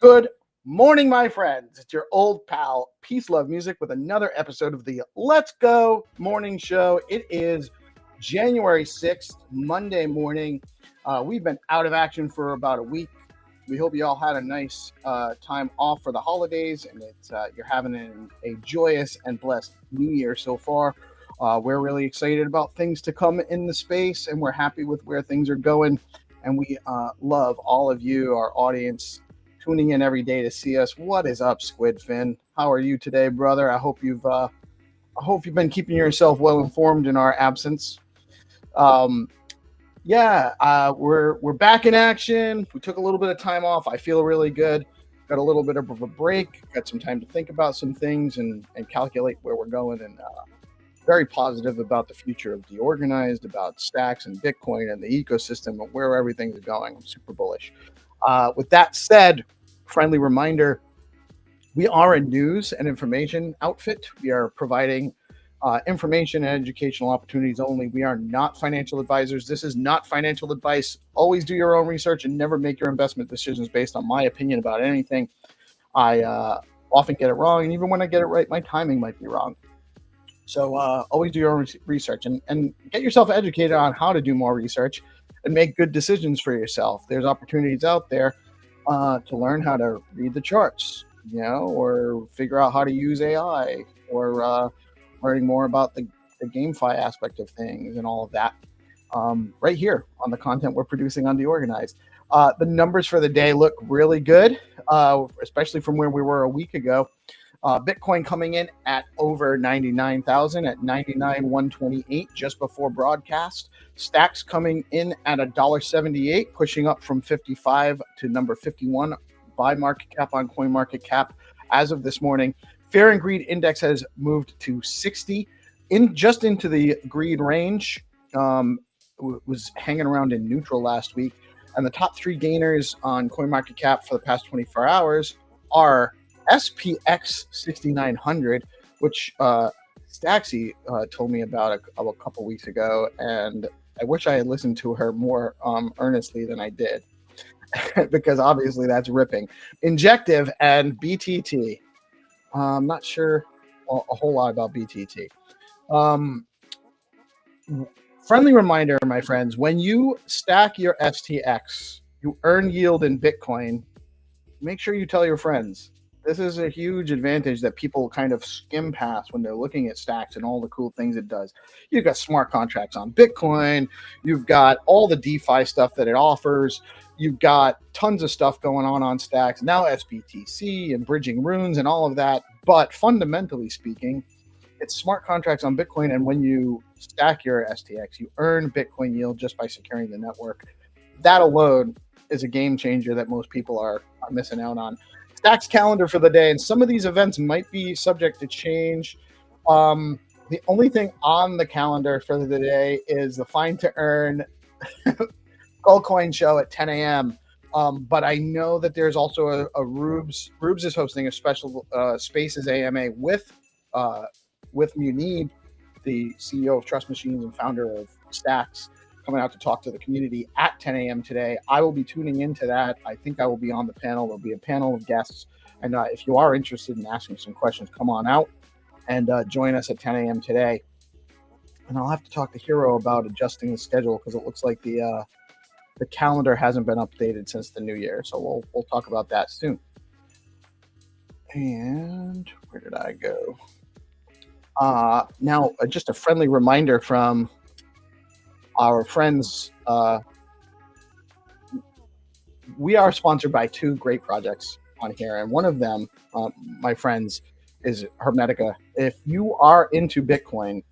Good morning, my friends. It's your old pal, PeaceLoveMusic, with another episode of the Let's Go Morning Show. It is January 6th, Monday morning. We've been out of action for about a week. We hope you all had a nice time off for the holidays, and you're having a joyous and blessed new year so far. We're really excited about things to come in the space, and we're happy with where things are going. And we love all of you, our audience, tuning in every day to see us. What is up, Squidfin? How are you today, brother? I hope you've been keeping yourself well informed in our absence. We're back in action. We took a little bit of time off. I feel really good. Got a little bit of a break. Got some time to think about some things and calculate where we're going. And very positive about the future of DeOrganized, about stacks and Bitcoin and the ecosystem and where everything's going. I'm super bullish. With that said, friendly reminder, we are a news and information outfit. We are providing information and educational opportunities only. We are not financial advisors. This is not financial advice. Always do your own research and never make your investment decisions based on my opinion about anything. I often get it wrong, and even when I get it right, my timing might be wrong. So always do your own research and get yourself educated on how to do more research and make good decisions for yourself. There's opportunities out there to learn how to read the charts, or figure out how to use AI, or learning more about the GameFi aspect of things and all of that right here on the content we're producing on DeOrganized. The numbers for the day look really good, especially from where we were a week ago. Bitcoin coming in at over 99,000 at 99,128 just before broadcast. Stacks coming in at $1.78, pushing up from 55 to number 51 by market cap on CoinMarketCap as of this morning. Fear and Greed Index has moved to 60, into the greed range. Was hanging around in neutral last week, and the top three gainers on CoinMarketCap for the past 24 hours are SPX 6900, which Staxy told me about a couple weeks ago, and I wish I had listened to her more earnestly than I did, because obviously that's ripping. Injective and BTT. I'm not sure a whole lot about BTT. Friendly reminder, my friends, when you stack your STX, you earn yield in Bitcoin. Make sure you tell your friends. This is a huge advantage that people kind of skim past when they're looking at stacks and all the cool things it does. You've got smart contracts on Bitcoin. You've got all the DeFi stuff that it offers. You've got tons of stuff going on stacks. Now SBTC and bridging runes and all of that. But fundamentally speaking, it's smart contracts on Bitcoin. And when you stack your STX, you earn Bitcoin yield just by securing the network. That alone is a game changer that most people are missing out on. Stacks calendar for the day, and some of these events might be subject to change. The only thing on the calendar for the day is the Find to Earn Gold Coin show at 10 a.m. But I know that there's also a Rubes. Rubes is hosting a special Spaces AMA with Munib, the CEO of Trust Machines and founder of Stacks, coming out to talk to the community at 10 a.m. today. I will be tuning into that. I think I will be on the panel. There'll be a panel of guests. And if you are interested in asking some questions, come on out and join us at 10 a.m. today. And I'll have to talk to Hero about adjusting the schedule, because it looks like the calendar hasn't been updated since the new year. So we'll talk about that soon. And where did I go? Now, just a friendly reminder from our friends. We are sponsored by two great projects on here, and one of them, my friends, is Hermetica. If you are into Bitcoin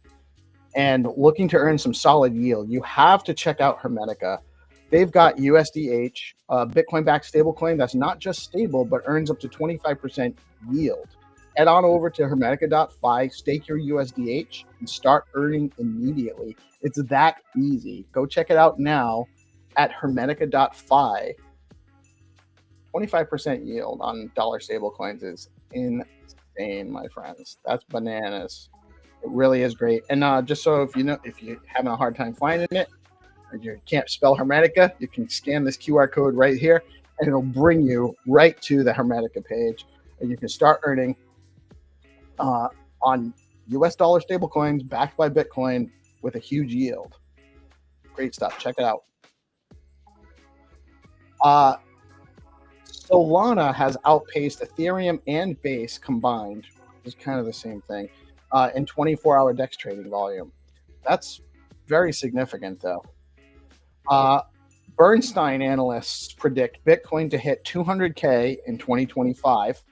and looking to earn some solid yield, you have to check out Hermetica. They've got USDH, Bitcoin-backed stablecoin that's not just stable, but earns up to 25% yield. Head on over to Hermetica.fi, stake your USDH, and start earning immediately. It's that easy. Go check it out now at Hermetica.fi. 25% yield on dollar stablecoins is insane, my friends. That's bananas. It really is great. And just so if you're having a hard time finding it, or you can't spell Hermetica, you can scan this QR code right here and it'll bring you right to the Hermetica page, and you can start earning on US dollar stablecoins backed by Bitcoin with a huge yield. Great stuff. Check it out. Solana has outpaced Ethereum and Base combined, which is kind of the same thing, in 24-hour DEX trading volume. That's very significant, though. Bernstein analysts predict Bitcoin to hit 200K in 2025,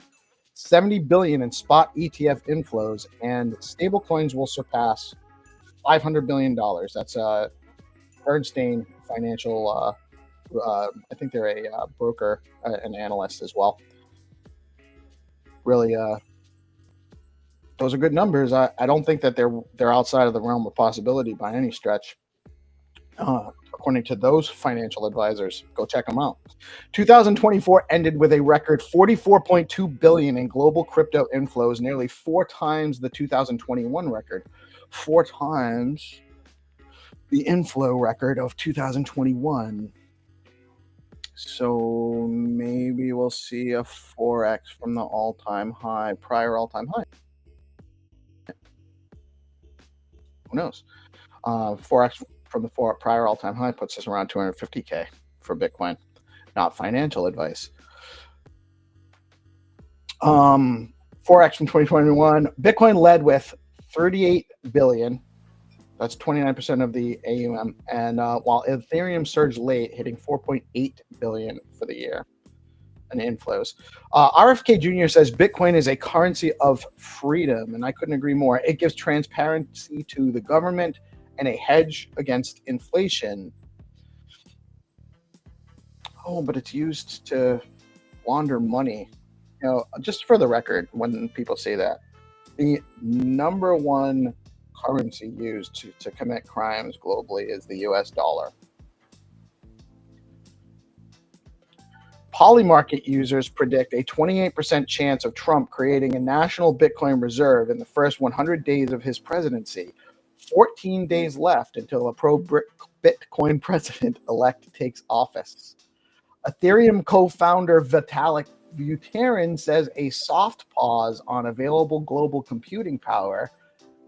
70 billion in spot ETF inflows, and stablecoins will surpass $500 billion. That's Bernstein Financial. I think they're a broker, an analyst as well. Really, those are good numbers. I don't think that they're outside of the realm of possibility by any stretch. According to those financial advisors, go check them out. 2024 ended with a record 44.2 billion in global crypto inflows, nearly 4 times the 2021 record, 4 times the inflow record of 2021. So maybe we'll see a 4x from the prior all-time high. Who knows? 4x from the prior all-time high puts us around 250K for Bitcoin. Not financial advice. 4x from 2021. Bitcoin led with 38 billion. That's 29% of the AUM. And while Ethereum surged late, hitting 4.8 billion for the year in inflows. RFK Jr. says Bitcoin is a currency of freedom, and I couldn't agree more. It gives transparency to the government and a hedge against inflation. Oh, but it's used to launder money. You know, just for the record, when people say that, the number one currency used to commit crimes globally is the US dollar. Polymarket users predict a 28% chance of Trump creating a national Bitcoin reserve in the first 100 days of his presidency. 14 days left until a pro-Bitcoin president-elect takes office. Ethereum co-founder Vitalik Buterin says a soft pause on available global computing power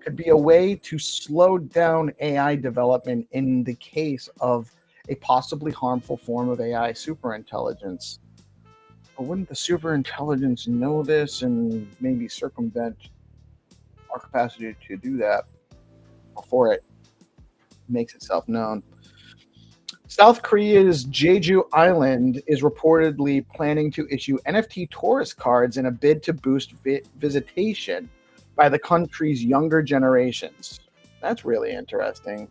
could be a way to slow down AI development in the case of a possibly harmful form of AI superintelligence. But wouldn't the superintelligence know this and maybe circumvent our capacity to do that before it makes itself known? South Korea's Jeju Island is reportedly planning to issue NFT tourist cards in a bid to boost visitation by the country's younger generations. That's really interesting.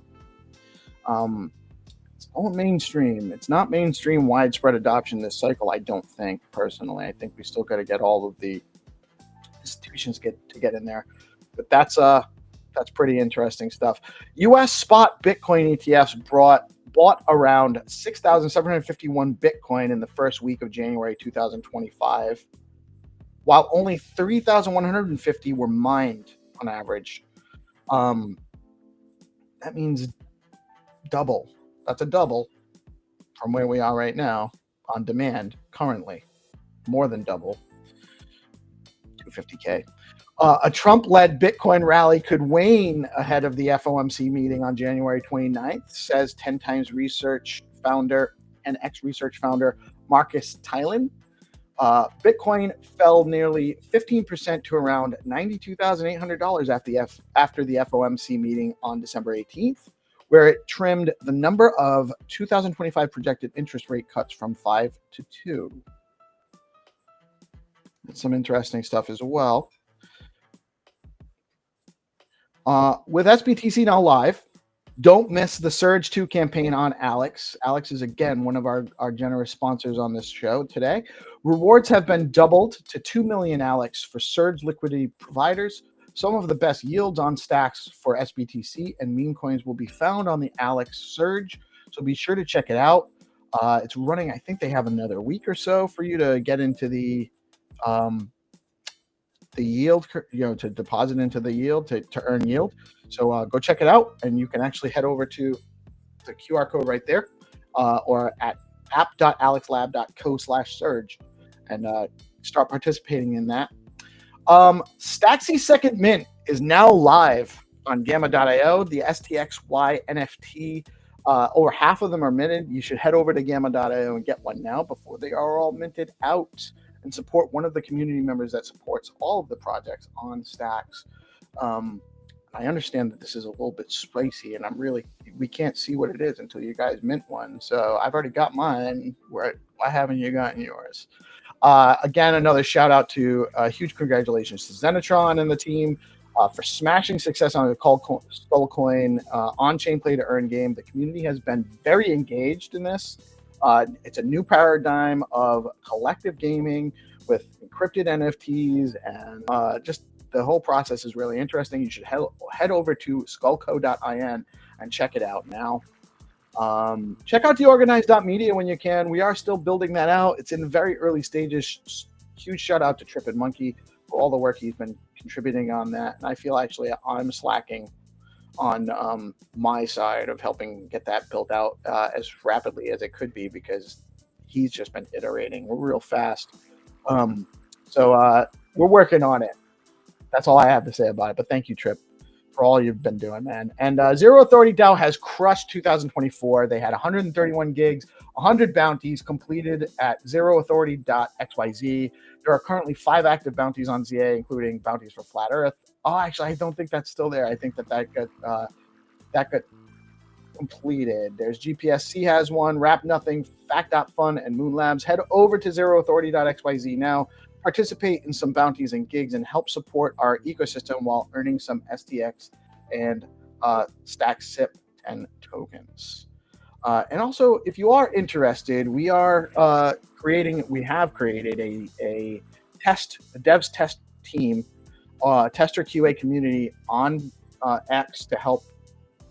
It's all mainstream. It's not mainstream widespread adoption this cycle, I don't think, personally. I think we still got to get all of the institutions to get in there. But that's pretty interesting stuff. U.S. spot Bitcoin ETFs bought around 6,751 Bitcoin in the first week of January 2025. While only 3,150 were mined on average. That means double. That's a double from where we are right now on demand currently. More than double. 250K. A Trump-led Bitcoin rally could wane ahead of the FOMC meeting on January 29th, says 10 Times Research founder and ex-research founder Marcus Tylen. Bitcoin fell nearly 15% to around $92,800 after the FOMC meeting on December 18th, where it trimmed the number of 2025 projected interest rate cuts from 5 to 2. That's some interesting stuff as well. With SBTC now live, don't miss the Surge 2 campaign on Alex. Alex is, again, one of our generous sponsors on this show today. Rewards have been doubled to 2 million Alex for Surge liquidity providers. Some of the best yields on stacks for SBTC and meme coins will be found on the Alex Surge, so be sure to check it out. It's running, I think they have another week or so for you to get into the yield, to deposit into the yield, to earn yield. So go check it out, and you can actually head over to the QR code right there or at app.alexlab.co/surge and start participating in that. Staxy's second mint is now live on Gamma.io. The STXY NFT, over half of them are minted. You should head over to Gamma.io and get one now before they are all minted out, and support one of the community members that supports all of the projects on Stax. I understand that this is a little bit spicy, and we can't see what it is until you guys mint one. So I've already got mine. Why haven't you gotten yours? Again, another shout out to huge congratulations to Zenitron and the team for smashing success on the Skullcoin on-chain play to earn game. The community has been very engaged in this. It's a new paradigm of collective gaming with encrypted NFTs, and just the whole process is really interesting. You should head over to skullco.in and check it out now. Check out DeOrganized.media when you can. We are still building that out. It's in very early stages. Huge shout out to Trip and Monkey for all the work he's been contributing on that. And I feel actually I'm slacking on my side of helping get that built out as rapidly as it could be, because he's just been iterating real fast. So we're working on it. That's all I have to say about it. But thank you, Trip, for all you've been doing, man. And Zero Authority DAO has crushed 2024. They had 131 gigs, 100 bounties completed at zeroauthority.xyz. There are currently 5 active bounties on ZA, including bounties for Flat Earth. Oh, actually, I don't think that's still there. I think that got completed. There's GPSC has one, Rap Nothing, Fact.fun, and Moon Labs. Head over to zeroauthority.xyz now. Participate in some bounties and gigs and help support our ecosystem while earning some STX and Stax SIP 10 tokens. And also, if you are interested, we have created a devs test team, tester QA community on X to help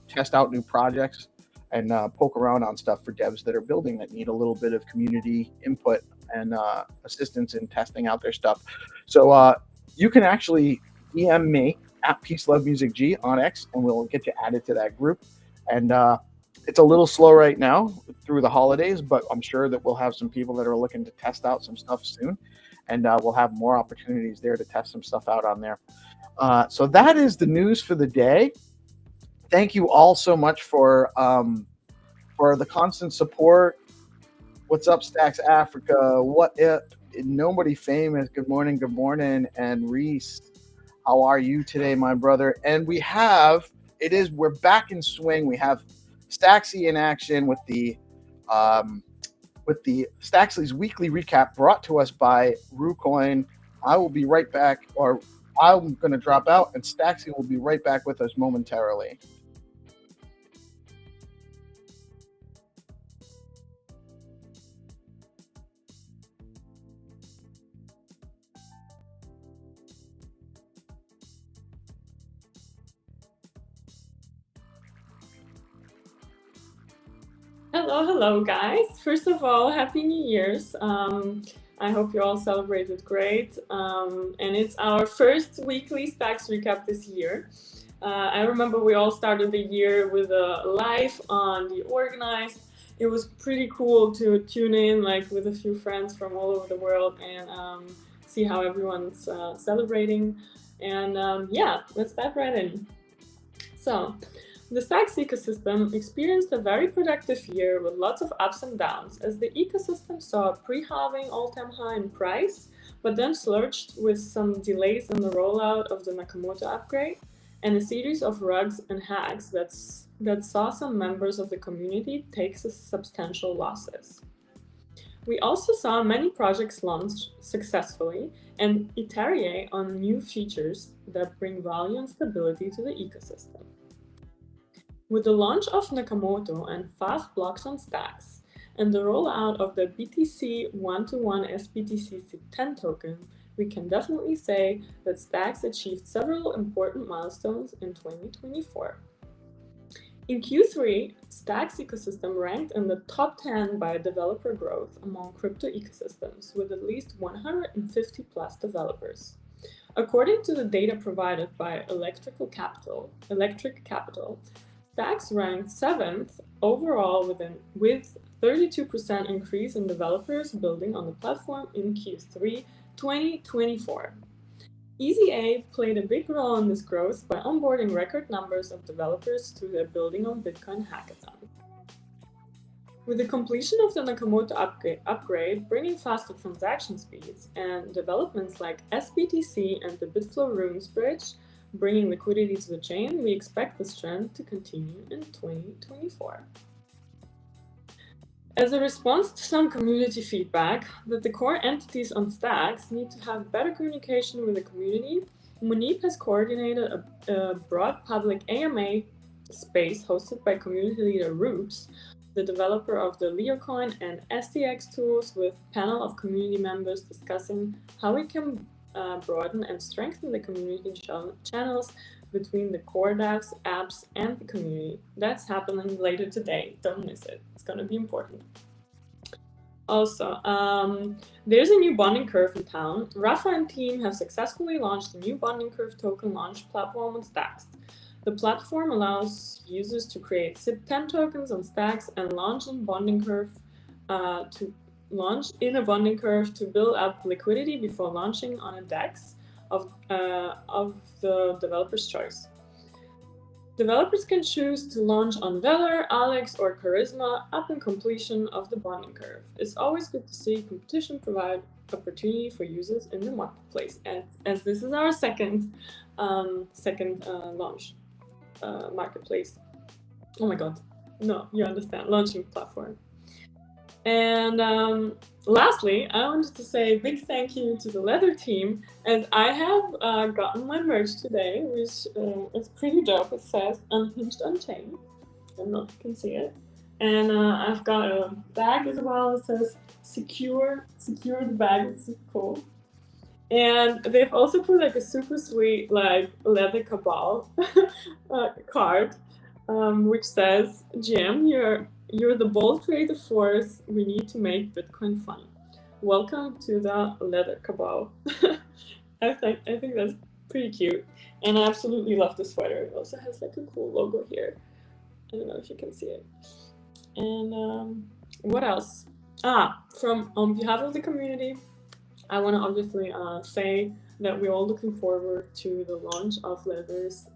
test out new projects and poke around on stuff for devs that are building that need a little bit of community input and assistance in testing out their stuff. So you can actually DM me at PeaceLoveMusicG on X, and we'll get you added to that group. And it's a little slow right now through the holidays, but I'm sure that we'll have some people that are looking to test out some stuff soon, and we'll have more opportunities there to test some stuff out on there. So that is the news for the day. Thank you all so much for the constant support. What's up, Stax Africa? What if nobody famous? Good morning, and Reese, how are you today, my brother? And we're back in swing. We have Staxy in action with the Staxly's weekly recap brought to us by Rucoin. I will be right back, or I'm going to drop out, and Staxy will be right back with us momentarily. Hello, guys. First of all, Happy New Year's. I hope you all celebrated great. And it's our first weekly Stax recap this year. I remember we all started the year with a live on DeOrganized. It was pretty cool to tune in with a few friends from all over the world and see how everyone's celebrating. And let's dive right in. So, the Stax ecosystem experienced a very productive year with lots of ups and downs, as the ecosystem saw a pre-halving all-time high in price, but then surged with some delays in the rollout of the Nakamoto upgrade, and a series of rugs and hacks that saw some members of the community take substantial losses. We also saw many projects launch successfully and iterate on new features that bring value and stability to the ecosystem. With the launch of Nakamoto and fast blocks on Stax, and the rollout of the BTC 1-to-1 SBTC SIP10 token, we can definitely say that Stax achieved several important milestones in 2024. In Q3, Stax ecosystem ranked in the top 10 by developer growth among crypto ecosystems, with at least 150 plus developers. According to the data provided by Electric Capital, Stax ranked 7th overall with 32% increase in developers building on the platform in Q3 2024. EZA played a big role in this growth by onboarding record numbers of developers to their Building on Bitcoin hackathon. With the completion of the Nakamoto upgrade, bringing faster transaction speeds, and developments like SBTC and the BitFlow Runes bridge, bringing liquidity to the chain, we expect this trend to continue in 2024. As a response to some community feedback that the core entities on stacks need to have better communication with the community, Munib has coordinated a broad public AMA space hosted by community leader Roops, the developer of the LeoCoin and SDX tools, with a panel of community members discussing how we can broaden and strengthen the community channels between the core devs, apps, and the community. That's happening later today. Don't miss it. It's going to be important. Also, there's a new bonding curve in town. Rafa and team have successfully launched a new bonding curve token launch platform on Stacks. The platform allows users to create SIP10 tokens on Stacks and launch in bonding curve a bonding curve to build up liquidity before launching on a DEX of the developer's choice. Developers can choose to launch on Valor, Alex, or Charisma upon completion of the bonding curve. It's always good to see competition provide opportunity for users in the marketplace, as this is our second launch marketplace. Oh my god, no, you understand, launching platform. And lastly, I wanted to say a big thank you to the Leather team, as I have gotten my merch today, which is pretty dope. It says Unhinged Unchained. I don't know if you can see it. And I've got a bag as well. It says secure the bag. It's super cool. And they've also put like a super sweet like leather cabal card, which says, "Jim, you're the bold creative force we need to make Bitcoin fun. Welcome to the leather cabal." I think that's pretty cute, and I absolutely love the sweater. It also has like a cool logo here. I don't know if you can see it. And what else? From on behalf of the community, I want to obviously say that we're all looking forward to the launch of Leather's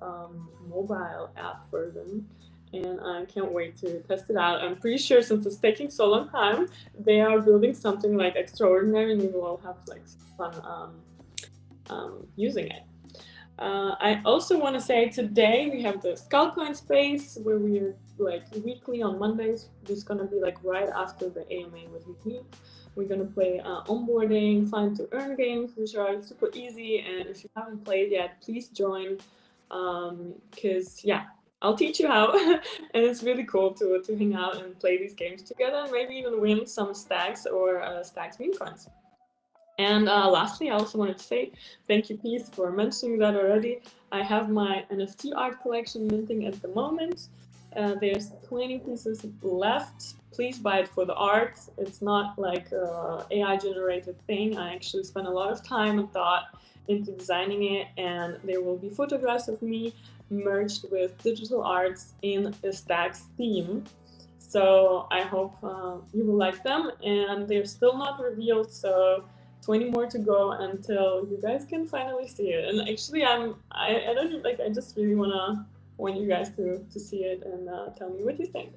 mobile app version, and I can't wait to test it out. I'm pretty sure since it's taking so long time, they are building something like extraordinary, and we will all have like fun using it. I also want to say today we have the Skullcoin space where we're like weekly on Mondays. It's gonna be like right after the AMA with me. We're gonna play onboarding, fun to earn games, which are super easy. And if you haven't played yet, please join. Because yeah, I'll teach you how, and it's really cool to hang out and play these games together, and maybe even win some stacks or stacks meme coins. And lastly, I also wanted to say thank you, Peace, for mentioning that already. I have my NFT art collection minting at the moment. There's 20 pieces left. Please buy it for the art. It's not like an AI generated thing. I actually spent a lot of time and thought into designing it, and there will be photographs of me merged with digital arts in a Stacks theme. So I hope you will like them, and they're still not revealed, so 20 more to go until you guys can finally see it. And actually, I don't like. I just really want you guys to see it and tell me what you think.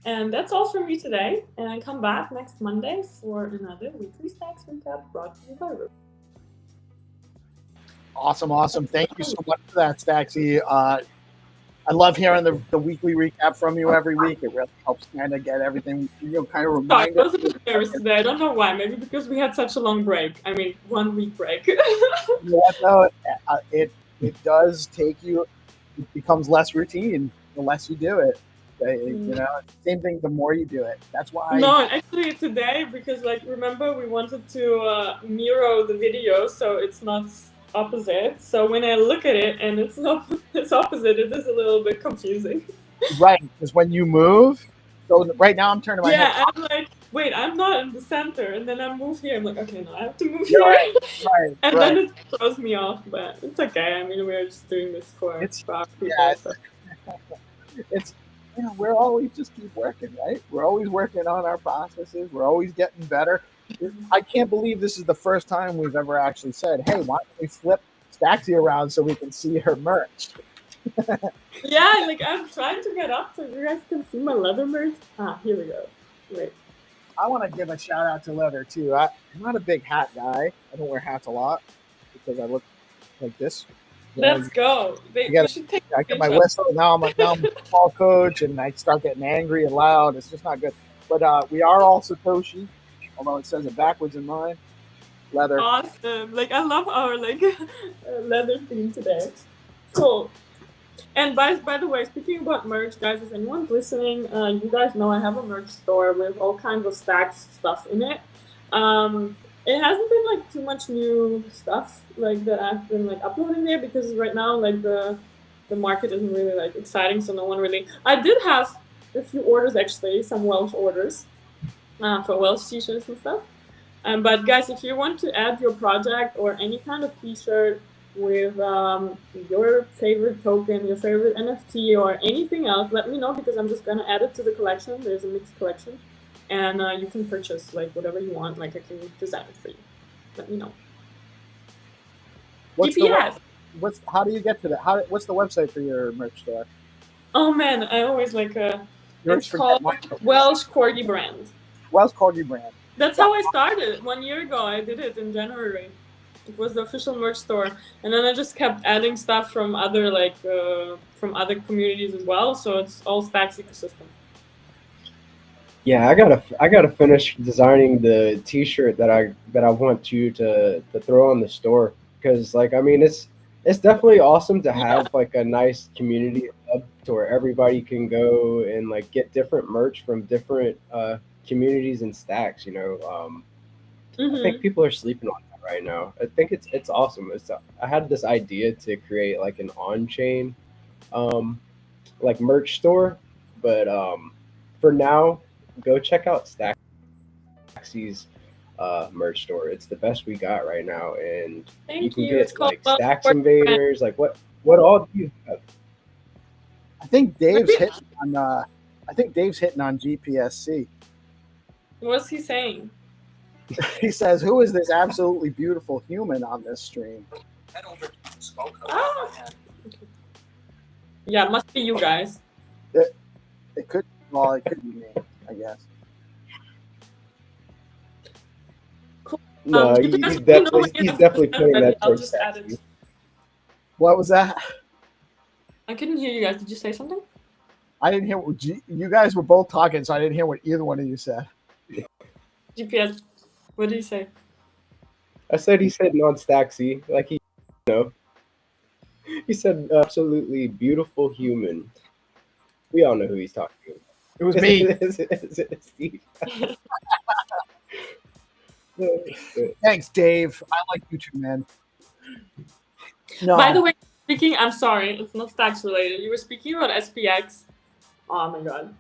And that's all from me today. And I come back next Monday for another weekly Stacks recap brought to you by Ruth. Awesome. Thank you so much for that, Staxy. I love hearing the weekly recap from you every week. It really helps kind of get everything, kind of remind us. I was a bit nervous today. I don't know why. Maybe because we had such a long break. I mean, 1 week break. You know what, though? It does take you, it becomes less routine the less you do it. You know, same thing, the more you do it. That's why. No, actually today, because like, remember we wanted to mirror the video so it's not opposite. So when I look at it and it's opposite, it is a little bit confusing. Right, because when you move, so right now I'm turning my head. Yeah, I'm like, wait, I'm not in the center, and then I move here. I'm like, okay, no, I have to move here. Right. And then it throws me off, but it's okay. I mean, we're just doing this for our people. Yeah, so. we're always just keep working, right? We're always working on our processes. We're always getting better. I can't believe this is the first time we've ever actually said, hey, why don't we flip Staxy around so we can see her merch? Yeah, like I'm trying to get up so you guys can see my leather merch. Here we go. Wait. I want to give a shout out to leather too. I'm not a big hat guy. I don't wear hats a lot because I look like this. Let's go. We should take I get my whistle. Now I'm a football coach, and I start getting angry and loud. It's just not good. But we are all Satoshi, although it says it backwards in mine. Leather. Awesome. Like I love our leather theme today. Cool. And by the way, speaking about merch, guys, if anyone's listening, you guys know I have a merch store with all kinds of Stacks stuff in it. It hasn't been like too much new stuff like that I've been like uploading there because right now like the market isn't really like exciting, so no one really. I did have a few orders actually, some Welsh orders for Welsh t-shirts and stuff. But guys, if you want to add your project or any kind of t-shirt with your favorite token, your favorite NFT, or anything else, let me know because I'm just gonna add it to the collection. There's a mixed collection, and you can purchase like whatever you want. Like I can design it for you. Let me know. How do you get to that? What's the website for your merch store? Oh man, I always like it's called Welsh Corgi Brand. Welsh Corgi Brand. That's how I started 1 year ago. I did it in January. It was the official merch store, and then I just kept adding stuff from other from other communities as well. So it's all Stacks ecosystem. Yeah, I gotta finish designing the T-shirt that I want you to throw on the store because like I mean it's definitely awesome to have like a nice community hub to where everybody can go and like get different merch from different communities and Stacks. You know, I think people are sleeping on that right now. I think it's awesome. I had this idea to create like an on-chain like merch store, but for now, go check out Staxy's merch store. It's the best we got right now, and you can get like Stacks Invaders. Like what all do you have? I think Dave's hitting on. I think Dave's hitting on GPSC. What's he saying? He says, "Who is this absolutely beautiful human on this stream?" Yeah, must be you guys. It could. Well, it could be me, I guess. Cool. No, he's definitely putting that towards Staxy. What was that? I couldn't hear you guys. Did you say something? I didn't hear what you guys were both talking, so I didn't hear what either one of you said. GPS. What did he say? I said he said non-Staxy, like he, you know. He said absolutely beautiful human. We all know who he's talking about. It was me. Steve. Thanks, Dave. I like you too, man. No. By the way, I'm sorry, it's not Stacks related. You were speaking about SPX. Oh my god.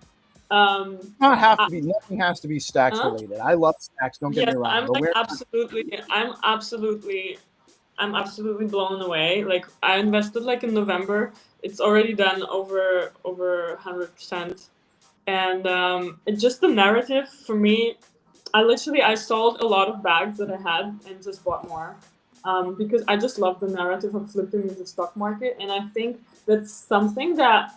Nothing has to be Stacks related. I love Stacks. Don't get me wrong. I'm absolutely blown away. Like I invested like in November. It's already done over 100%, and it's just the narrative for me. I sold a lot of bags that I had and just bought more because I just love the narrative of flipping in the stock market, and I think that's something that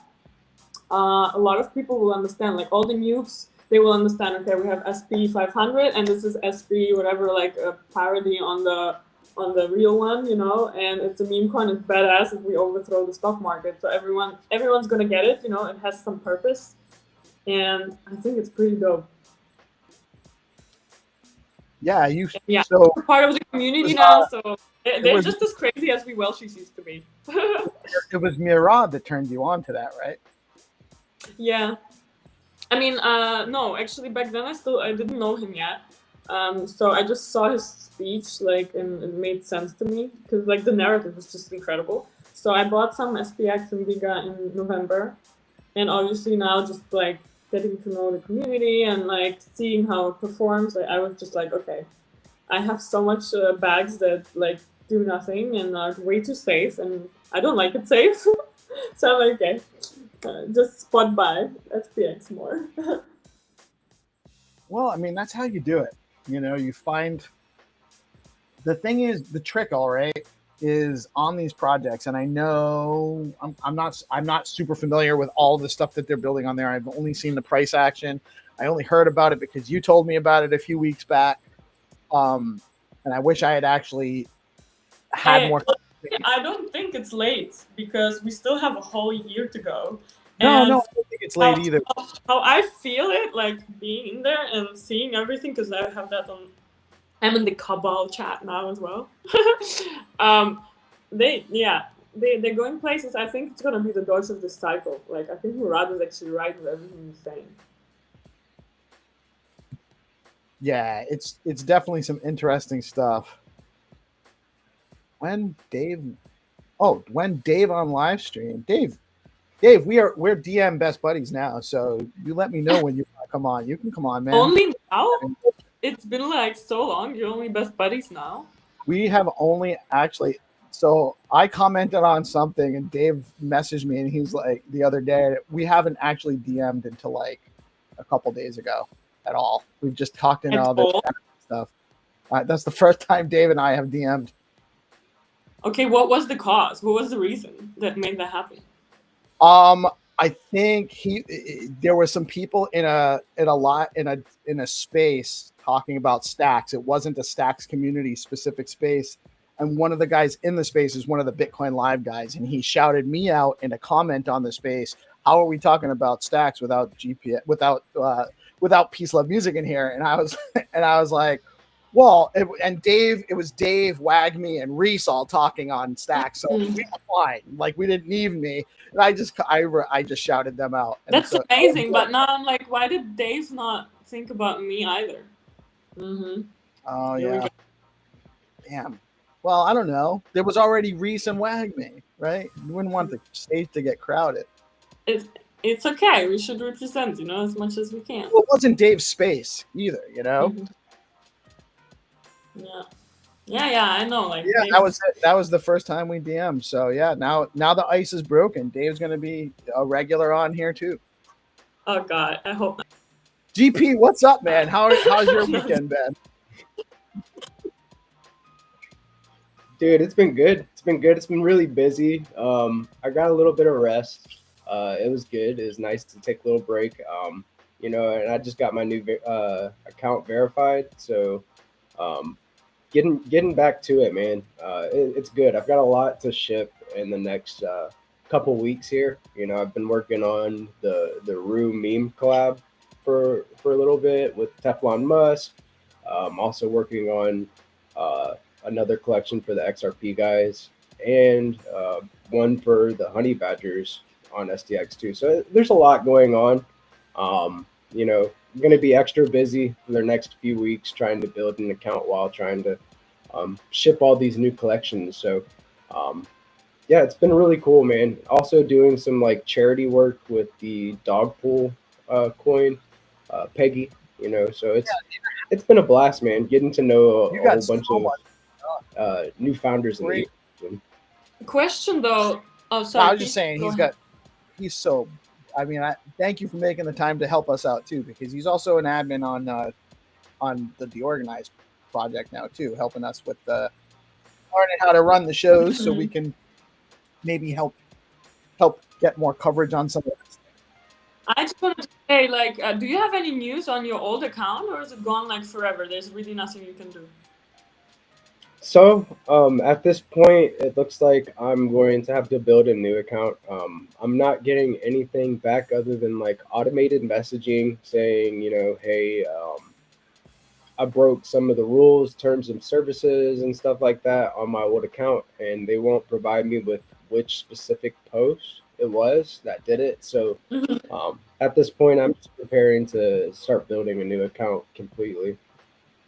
a lot of people will understand. Like all the noobs, they will understand. Okay, we have SP 500, and this is SP whatever, like a parody on the real one, you know, and it's a meme coin. It's badass if we overthrow the stock market. So everyone's gonna get it, you know. It has some purpose, and I think it's pretty dope. Yeah, so we're part of the community now, so they're just as crazy as we Welshies used to be. It was Mirad that turned you on to that, right? Yeah, I mean, no, actually back then I didn't know him yet. So I just saw his speech, like, and it made sense to me because, like, the narrative was just incredible. So I bought some SPX and Giga in November, and obviously now just like getting to know the community and like seeing how it performs, I was just like, okay, I have so much bags that like do nothing and are way too safe, and I don't like it safe. So I'm like, okay, Just spot buy SPX more. Well, I mean, that's how you do it. You know, you find the thing is the trick, all right, is on these projects. And I know I'm not super familiar with all the stuff that they're building on there. I've only seen the price action. I only heard about it because you told me about it a few weeks back. And I wish I had actually had more. I don't think it's late because we still have a whole year to go. No, And I don't think it's late either. How I feel it, like being in there and seeing everything, because I have that on. I'm in the Cabal chat now as well. They're going places. I think it's gonna be the dodge of this cycle. Like I think Murad is actually right with everything he's saying. Yeah, it's definitely some interesting stuff. When Dave on live stream, Dave, we're DM best buddies now. So you let me know when you want to come on. You can come on, man. Only now? It's been like so long. You're only best buddies now. We have only actually. So I commented on something and Dave messaged me and he's like the other day, we haven't actually DM'd until like a couple days ago at all. We've just talked in all this stuff. That's the first time Dave and I have DM'd. Okay, what was the cause? What was the reason that made that happen? I think there were some people in a space talking about stacks. It wasn't a stacks community specific space. And one of the guys in the space is one of the BitcoinLive guys. And he shouted me out in a comment on the space. How are we talking about stacks without GPS, without PeaceLoveMusic in here? And I was like, well, it was Dave, Wagme, and Reese all talking on stacks. So we were fine. Like we didn't need me. And I just shouted them out. And that's amazing. But now I'm like, why did Dave not think about me either? Mm-hmm. Oh yeah. Damn. Well, I don't know. There was already Reese and Wagme, right? You wouldn't want the stage to get crowded. It's okay. We should represent, as much as we can. Well, it wasn't Dave's space either, Mm-hmm. Yeah, I know. Like yeah, that was the first time we DM'd. So yeah, now the ice is broken. Dave's gonna be a regular on here too. Oh God, I hope not. GP, what's up, man? How's your weekend been? Dude, it's been good. It's been really busy. I got a little bit of rest. It was good. It was nice to take a little break. And I just got my new account verified. So, getting back to it, man. It's good. I've got a lot to ship in the next couple weeks here. I've been working on the Rue meme collab for a little bit with Teflon Musk. Also working on another collection for the XRP guys and one for the Honey Badgers on STX too. So there's a lot going on. I'm going to be extra busy for the next few weeks trying to build an account while trying to ship all these new collections. So yeah, it's been really cool, man. Also doing some like charity work with the dog pool coin, Peggy, so it's been a blast, man. Getting to know a whole bunch of new founders in the ecosystem. Question though. Oh, sorry. I was just saying I thank you for making the time to help us out too, because he's also an admin on the DeOrganized project now too, helping us with learning how to run the shows so we can maybe help get more coverage on some of this. I just wanted to say, like, do you have any news on your old account, or is it gone like forever? There's really nothing you can do. So at this point, it looks like I'm going to have to build a new account. I'm not getting anything back other than like automated messaging saying, hey, I broke some of the rules, terms and services and stuff like that on my old account, and they won't provide me with which specific post it was that did it. So at this point, I'm just preparing to start building a new account completely.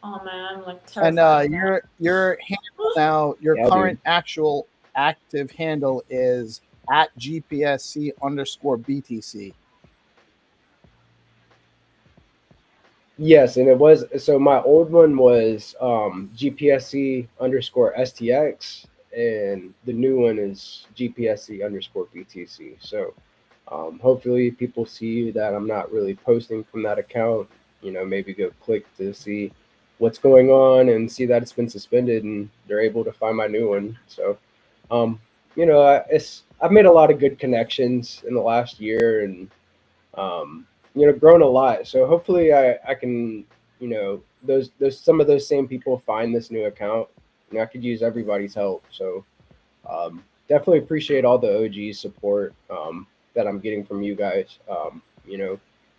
Oh man, I'm like terrified. And your handle now, current actual active handle is at GPSC_BTC. Yes, and it was, so my old one was GPSC_STX, and the new one is GPSC_BTC. So Hopefully, people see that I'm not really posting from that account. Maybe go click to see what's going on and see that it's been suspended, and they're able to find my new one. So, um, I've made a lot of good connections in the last year, and grown a lot. So hopefully, I can those some of those same people find this new account. I could use everybody's help. So definitely appreciate all the OG support that I'm getting from you guys.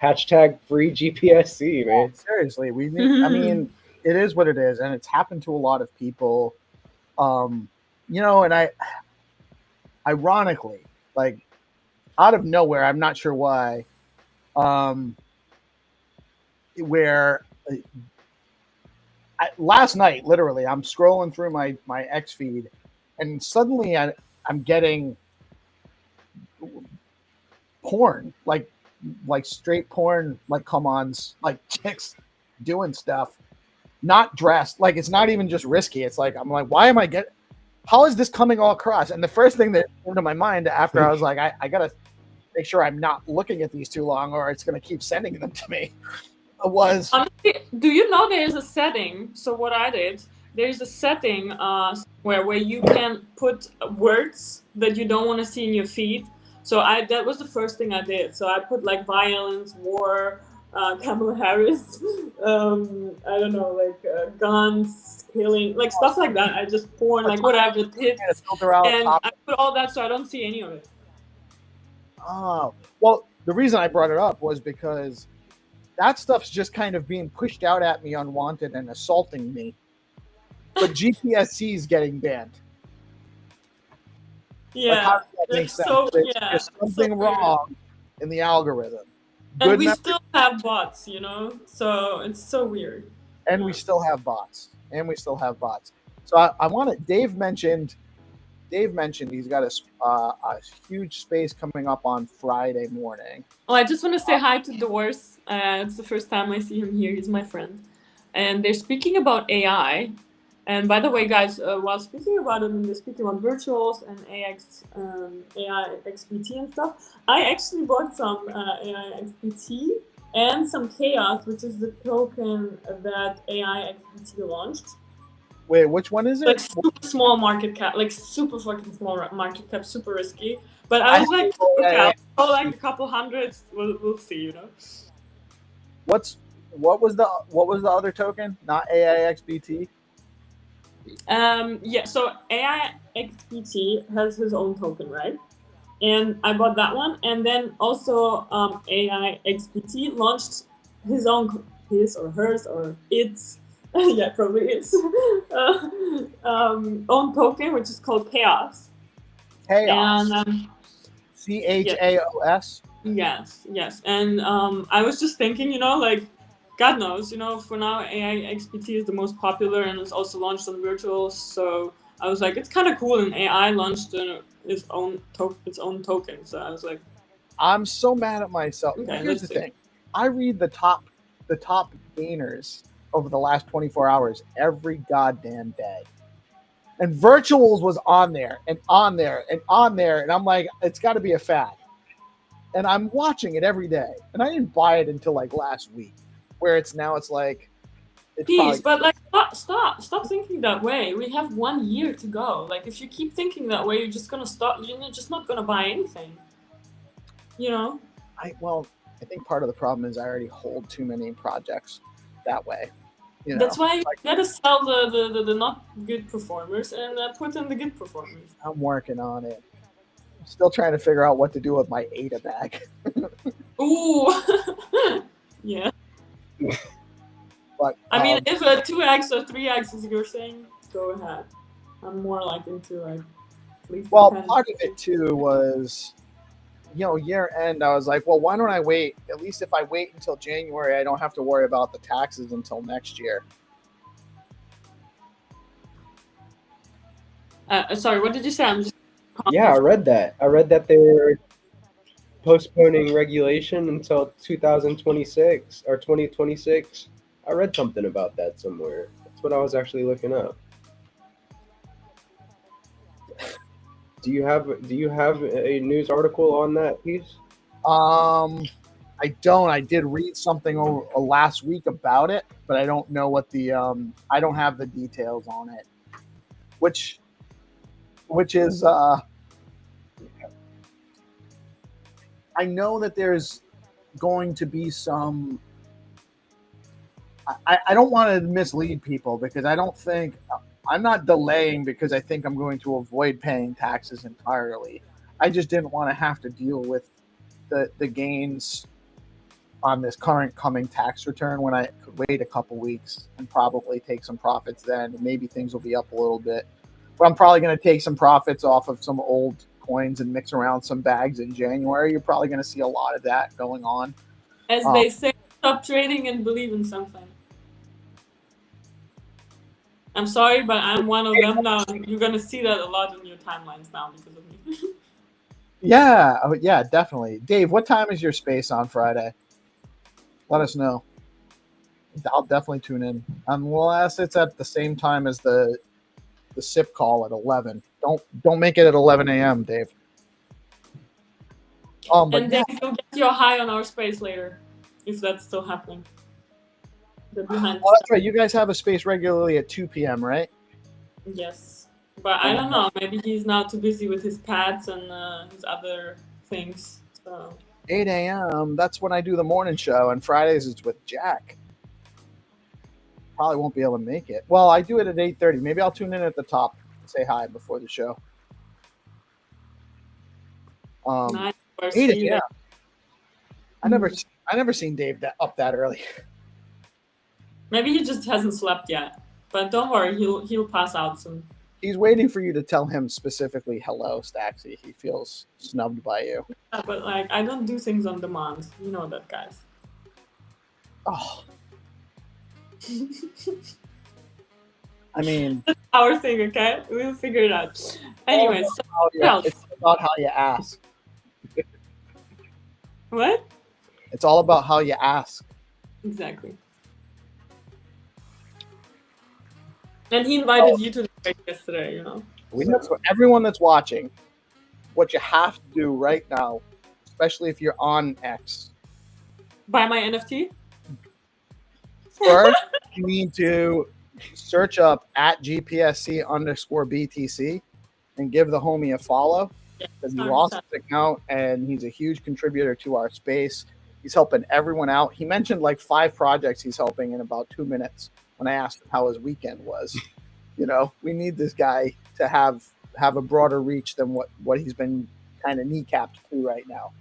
Hashtag free GPSC, man. Seriously, we need. I mean, it is what it is, and it's happened to a lot of people. And ironically, like out of nowhere, I'm not sure why. Where last night, literally, I'm scrolling through my X feed, and suddenly I'm getting porn, like straight porn, like come-ons, like chicks doing stuff, not dressed. Like it's not even just risky. It's like I'm like, why am I getting? How is this coming all across? And the first thing that came to my mind after I was like, I gotta make sure I'm not looking at these too long, or it's gonna keep sending them to me. Was honestly, do you know there's a setting? So what I did, there's a setting where you can put words that you don't want to see in your feed. So that was the first thing I did. So I put like violence, war, Kamala Harris, I don't know, like guns, killing, like stuff like that. I just porn, like whatever it hits, and I put all that so I don't see any of it. Oh, well, the reason I brought it up was because that stuff's just kind of being pushed out at me unwanted and assaulting me. But GPSC is getting banned. Yeah, like, how does that make sense? There's something wrong in the algorithm. And we still have bots, so it's so weird. And we still have bots. So I want to. Dave mentioned he's got a huge space coming up on Friday morning. Oh, I just want to say hi to Doors. It's the first time I see him here. He's my friend. And they're speaking about AI. And by the way, guys, while speaking about it, and they're speaking about virtuals and AI XBT and stuff, I actually bought some AI XBT and some Chaos, which is the token that AI XBT launched. Wait, which one is it? Like super small market cap, like super fucking small market cap, super risky. But I was like, okay, I'll like a couple hundreds. We'll see, What was the other token? Not AIXBT. Yeah. So AIXBT has his own token, right? And I bought that one, and then also AIXBT launched his or hers or its. Yeah, probably its own token, which is called Chaos. Chaos. And CHAOS. Yes. And I was just thinking, like, God knows, for now AI XBT is the most popular and it's also launched on virtuals. So I was like, it's kind of cool, and AI launched its own token. So I was like, I'm so mad at myself. Okay, here's the thing: I read the top gainers over the last 24 hours every goddamn day. And virtuals was on there and on there and on there. And I'm like, it's got to be a fad. And I'm watching it every day. And I didn't buy it until like last week, where it's like, Peace, but like, stop thinking that way. We have 1 year to go. Like, if you keep thinking that way, you're just going to stop. You're just not going to buy anything. I think part of the problem is I already hold too many projects that way. That's why you gotta sell the not good performers and put in the good performers. I'm working on it. I'm still trying to figure out what to do with my ADA bag. Ooh, yeah. But I mean, if a 2x or 3x is your thing, go ahead. I'm more like into like. Well, part of it too was, year end. I was like, well, why don't I wait? At least if I wait until January, I don't have to worry about the taxes until next year. Sorry, what did you say? I read that. I read that they were postponing regulation until 2026 or 2026. I read something about that somewhere. That's what I was actually looking up. Do you have a news article on that piece? I don't. I did read something last week about it, but I don't know what the I don't have the details on it. Which is I know that there's going to be some. I don't want to mislead people because I don't think I'm not delaying because I think I'm going to avoid paying taxes entirely. I just didn't want to have to deal with the gains on this current coming tax return when I could wait a couple weeks and probably take some profits then. Maybe things will be up a little bit. But I'm probably going to take some profits off of some old coins and mix around some bags in January. You're probably going to see a lot of that going on. As they say, stop trading and believe in something. I'm sorry, but I'm one of them now. You're going to see that a lot in your timelines now because of me. Yeah. Oh, yeah, definitely. Dave, what time is your space on Friday? Let us know. I'll definitely tune in. Unless it's at the same time as the SIP call at 11. Don't make it at 11 a.m., Dave. And Dave, you'll get your high on our space later, if that's still happening. That's right. You guys have a space regularly at 2 p.m., right? Yes. But I don't know. Maybe he's now too busy with his pads and his other things. So 8 a.m. That's when I do the morning show, and Fridays it's with Jack. Probably won't be able to make it. Well, I do it at 8:30. Maybe I'll tune in at the top and say hi before the show. 8 a.m. I never seen Dave up that early. Maybe he just hasn't slept yet. But don't worry, he'll pass out soon. He's waiting for you to tell him specifically, hello, Staxy. He feels snubbed by you. Yeah, but like, I don't do things on demand. You know that, guys. Oh. I mean, that's our thing, okay? We'll figure it out. Anyway, it's about how you ask. What? It's all about how you ask. Exactly. And he invited you to the break yesterday, you know. For everyone that's watching, what you have to do right now, especially if you're on X. Buy my NFT? First, you need to search up at GPSC_BTC and give the homie a follow because he lost his account and he's a huge contributor to our space. He's helping everyone out. He mentioned like 5 projects he's helping in about 2 minutes when I asked him how his weekend was. You know, we need this guy to have a broader reach than what he's been kind of kneecapped to right now.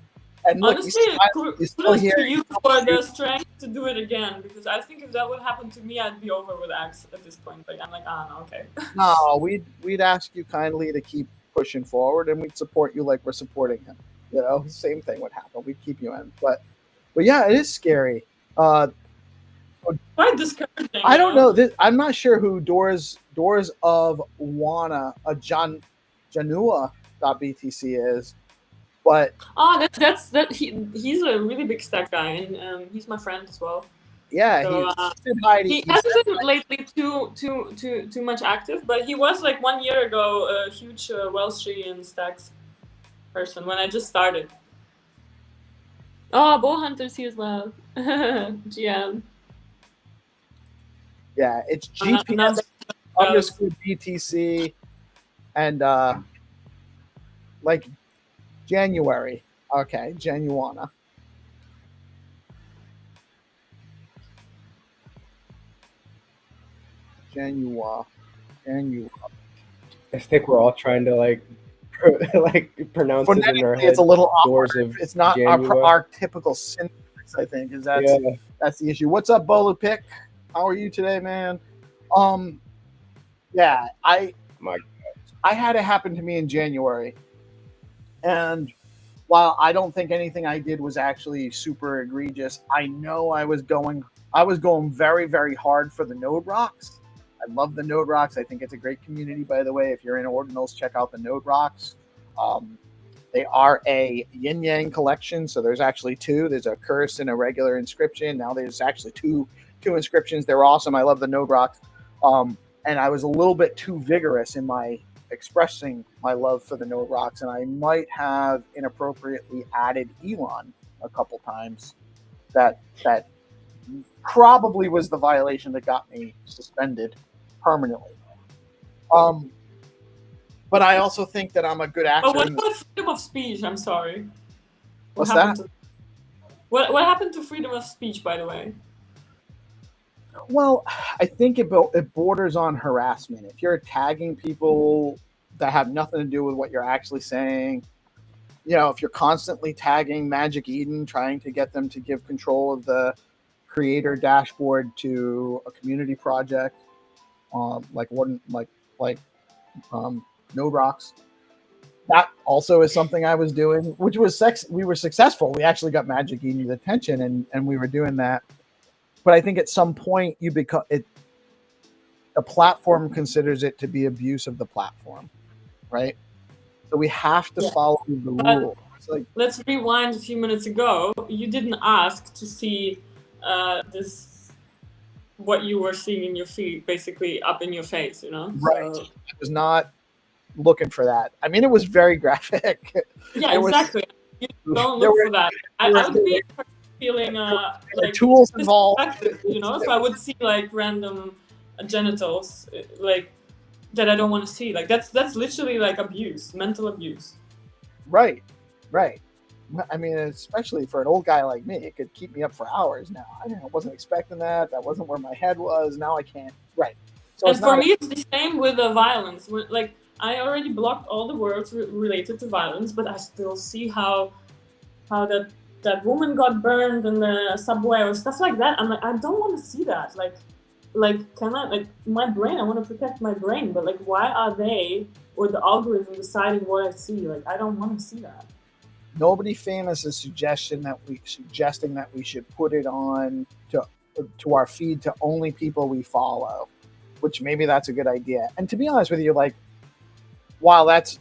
And look, honestly, he's still here. To you for the strength to do it again, because I think if that would happen to me, I'd be over with X at this point. Like I'm like, no, okay. No, we'd ask you kindly to keep pushing forward, and we'd support you like we're supporting him. You know, same thing would happen. We'd keep you in, but yeah, it is scary. Quite discouraging. I don't know. I'm not sure who Doors of Wana, Janua.btc is. But he's a really big stack guy, and he's my friend as well. Yeah, so, he hasn't been lately too much active, but he was like 1 year ago a huge Wellstream and stacks person when I just started. Oh, Bull Hunter's here as well. GM. Yeah, it's GPS_BTC and like January. Okay, Januana. Janua. I think we're all trying to like pronounce it in our head. It's a little awkward. It's not our typical syntax, I think. That's the issue. What's up, Bolo Pick? How are you today, man? Yeah, I had it happen to me in January. And while I don't think anything I did was actually super egregious, I know I was going very, very hard for the Node Rocks. I love the Node Rocks. I think it's a great community, by the way. If you're in Ordinals, check out the Node Rocks. They are a yin-yang collection, so there's actually 2. There's a curse and a regular inscription. Now there's actually two inscriptions. They're awesome. I love the Node Rocks. And I was a little bit too vigorous in my expressing my love for the node rocks, and I might have inappropriately added Elon a couple times. That probably was the violation that got me suspended permanently. But I also think that I'm a good actor. But what about freedom of speech? I'm sorry. What's that? What happened to freedom of speech, by the way? Well, I think it borders on harassment. If you're tagging people that have nothing to do with what you're actually saying, if you're constantly tagging Magic Eden, trying to get them to give control of the creator dashboard to a community project, like Node Rocks. That also is something I was doing, which was we were successful. We actually got Magic Eden's attention, and we were doing that. But I think at some point the platform considers it to be abuse of the platform, right? So we have to follow the rules. Let's rewind a few minutes ago. You didn't ask to see what you were seeing in your feed, basically up in your face, Right. So, I was not looking for that. I mean, it was very graphic. Yeah, exactly. You don't look for that. I would be feeling like tools involved, so I would see like random genitals like that I don't want to see. Like that's literally like abuse, mental abuse. Right. I mean, especially for an old guy like me, it could keep me up for hours now. I wasn't expecting that. That wasn't where my head was. Now I can't. Right. So and for me, it's the same with the violence. Like I already blocked all the words related to violence, but I still see how that woman got burned in the subway or stuff like that. I'm like, I don't want to see that. Like, can I, like, my brain, I want to protect my brain, but like, why are they or the algorithm deciding what I see? Like, I don't want to see that. Nobody Famous is suggesting that we should put it on to our feed to only people we follow, which maybe that's a good idea. And to be honest with you, like, while that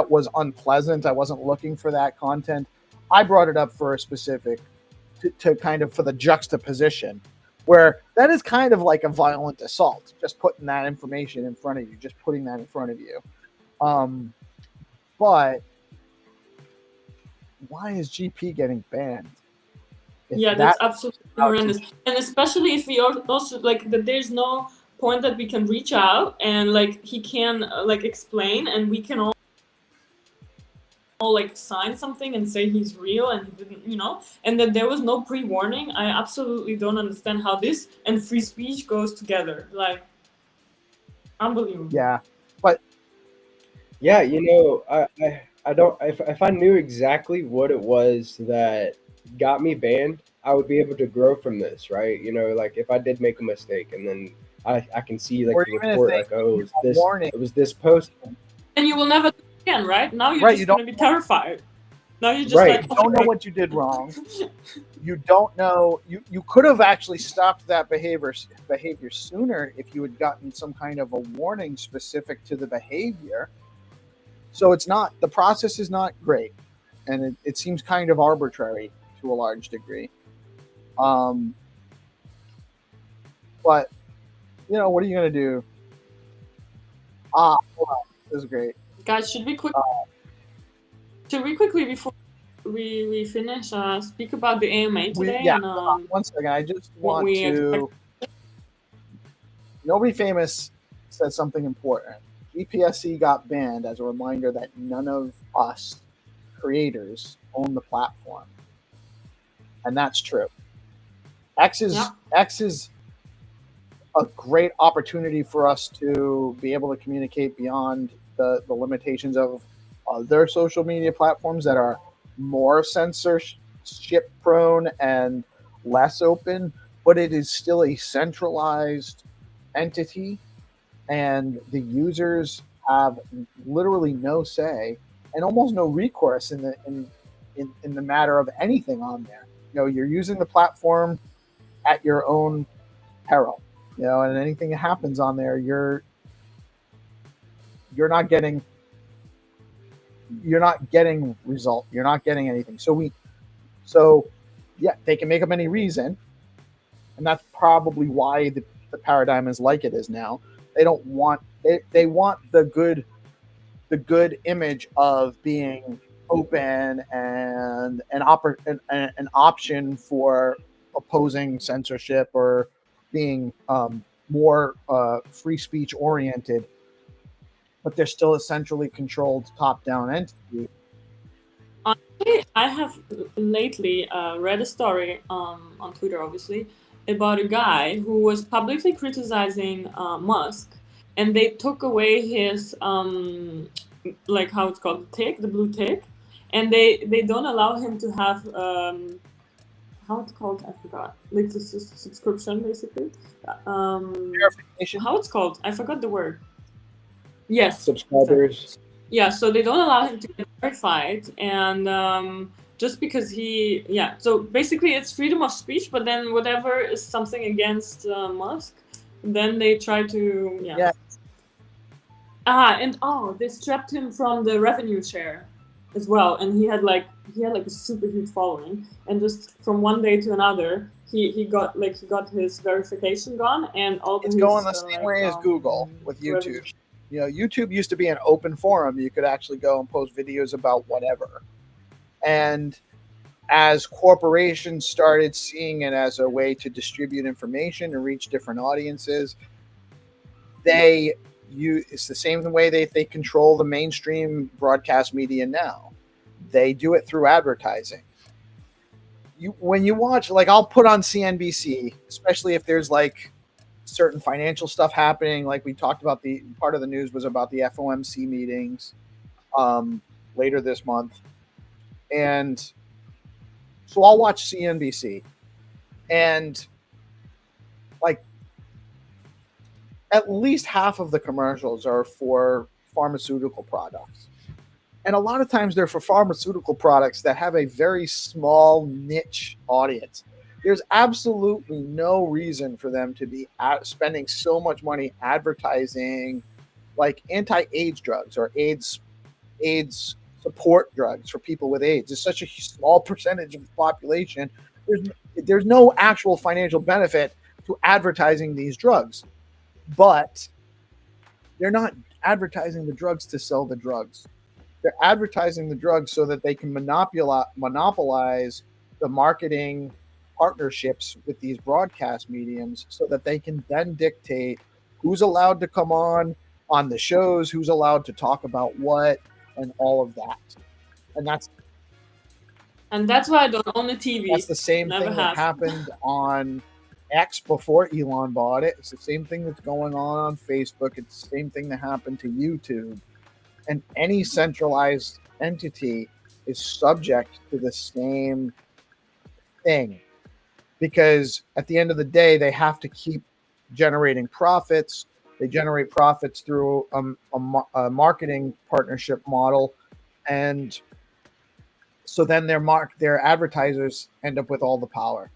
was unpleasant, I wasn't looking for that content. I brought it up for a specific, to kind of for the juxtaposition, where that is kind of like a violent assault, just putting that information in front of you, just putting that in front of you. But why is GP getting banned? Yeah, that's absolutely horrendous. And especially if we also like that, there's no point that we can reach out and like he can like explain, and we can all like sign something and say he's real and he didn't, and that there was no pre-warning. I absolutely don't understand how this and free speech goes together. Like, unbelievable. Yeah, but yeah, I don't. If I knew exactly what it was that got me banned, I would be able to grow from this, right? Like if I did make a mistake and then I can see like the report, like, oh, it was this post, and you will never do it again, right? Now you're just going to be terrified. Now you're just like, you don't know what you did wrong. You don't know. You could have actually stopped that behavior sooner if you had gotten some kind of a warning specific to the behavior. So the process is not great, and it seems kind of arbitrary to a large degree. But what are you gonna do? Hold on. This is great, guys. Should we quickly before we finish speak about the AMA today? One second. I just want to. Nobody Famous said something important. EPSC got banned as a reminder that none of us creators own the platform, and that's true. X is a great opportunity for us to be able to communicate beyond the limitations of other social media platforms that are more censorship prone and less open, but it is still a centralized entity, and the users have literally no say and almost no recourse in the matter of anything on there. You're using the platform at your own peril, and anything that happens on there, you're not getting result. You're not getting anything. So they can make up any reason, and that's probably why the paradigm is like it is now. They don't want they want the good the good image of being open and an option for opposing censorship or being more free speech oriented, but they're still a centrally controlled top-down entity. I have lately read a story on Twitter, obviously, about a guy who was publicly criticizing Musk, and they took away his like how it's called, the blue tick, and they don't allow him to have how it's called, I forgot, like the subscription basically. Verification? How it's called, I forgot the word. Yes, Subscribers. yeah, so they don't allow him to get verified, and just because so basically it's freedom of speech, but then whatever is something against Musk, then they try to and they stripped him from the revenue share as well, and he had like a super huge following, and just from one day to another he got his verification gone, and all it's going the same way as Google with YouTube. You know, YouTube used to be an open forum. You could actually go and post videos about whatever. And as corporations started seeing it as a way to distribute information and reach different audiences, it's the same way they control the mainstream broadcast media now. They do it through advertising. When you watch, like, I'll put on CNBC, especially if there's like certain financial stuff happening, like we talked about. The part of the news was about the FOMC meetings later this month, and so I'll watch CNBC, and like at least half of the commercials are for pharmaceutical products, and a lot of times they're for pharmaceutical products that have a very small niche audience. There's absolutely no reason for them to be spending so much money advertising like anti-AIDS drugs or AIDS support drugs for people with AIDS. It's such a small percentage of the population. There's no actual financial benefit to advertising these drugs, but they're not advertising the drugs to sell the drugs. They're advertising the drugs so that they can monopolize the marketing partnerships with these broadcast mediums, so that they can then dictate who's allowed to come on the shows, who's allowed to talk about what, and all of that. And that's why I don't own a TV. That's the same thing that happened on X before Elon bought it. It's the same thing that's going on Facebook. It's the same thing that happened to YouTube. And any centralized entity is subject to the same thing, because at the end of the day, they have to keep generating profits. They generate profits through a marketing partnership model, and so then their advertisers end up with all the power.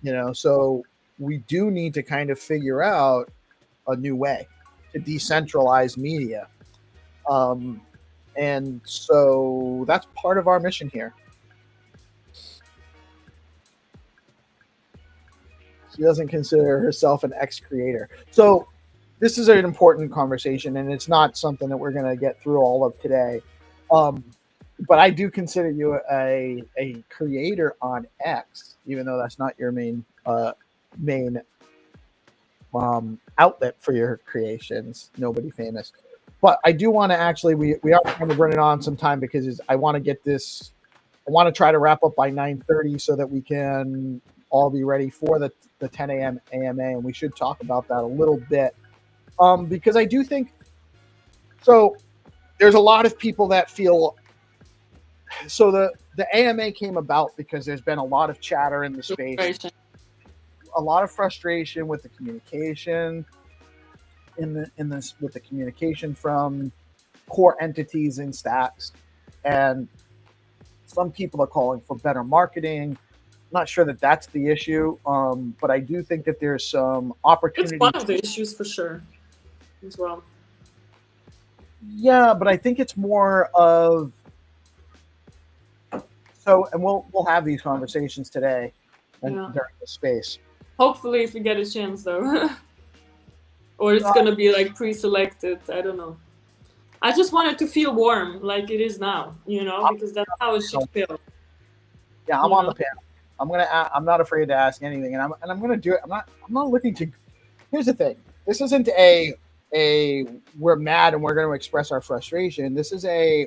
You know, so we do need to kind of figure out a new way to decentralize media, and so that's part of our mission here. She doesn't consider herself an ex-creator. So this is an important conversation, and it's not something that we're going to get through all of today. But I do consider you a creator on X, even though that's not your main outlet for your creations. Nobody famous. But I do want to actually, we are kind of running on some time, because I want to get this, I want to try to wrap up by 9:30 so that we can all be ready for the 10 a.m. AMA, and we should talk about that a little bit, because I do think, so there's a lot of people that feel, so the AMA came about because there's been a lot of chatter in the space, a lot of frustration with the communication with the communication from core entities in stacks, and some people are calling for better marketing. Not sure that that's the issue, but I do think that there's some opportunity. It's one of the issues for sure, as well. Yeah, but I think it's more of, so, and we'll have these conversations today and during the space. Hopefully, if we get a chance, though, or it's gonna be like pre-selected. I don't know. I just want it to feel warm like it is now, because that's how it should feel. Yeah, I'm on the panel. I'm not afraid to ask anything, and I'm gonna do it. I'm not looking to. Here's the thing. This isn't a we're mad and we're going to express our frustration. This is a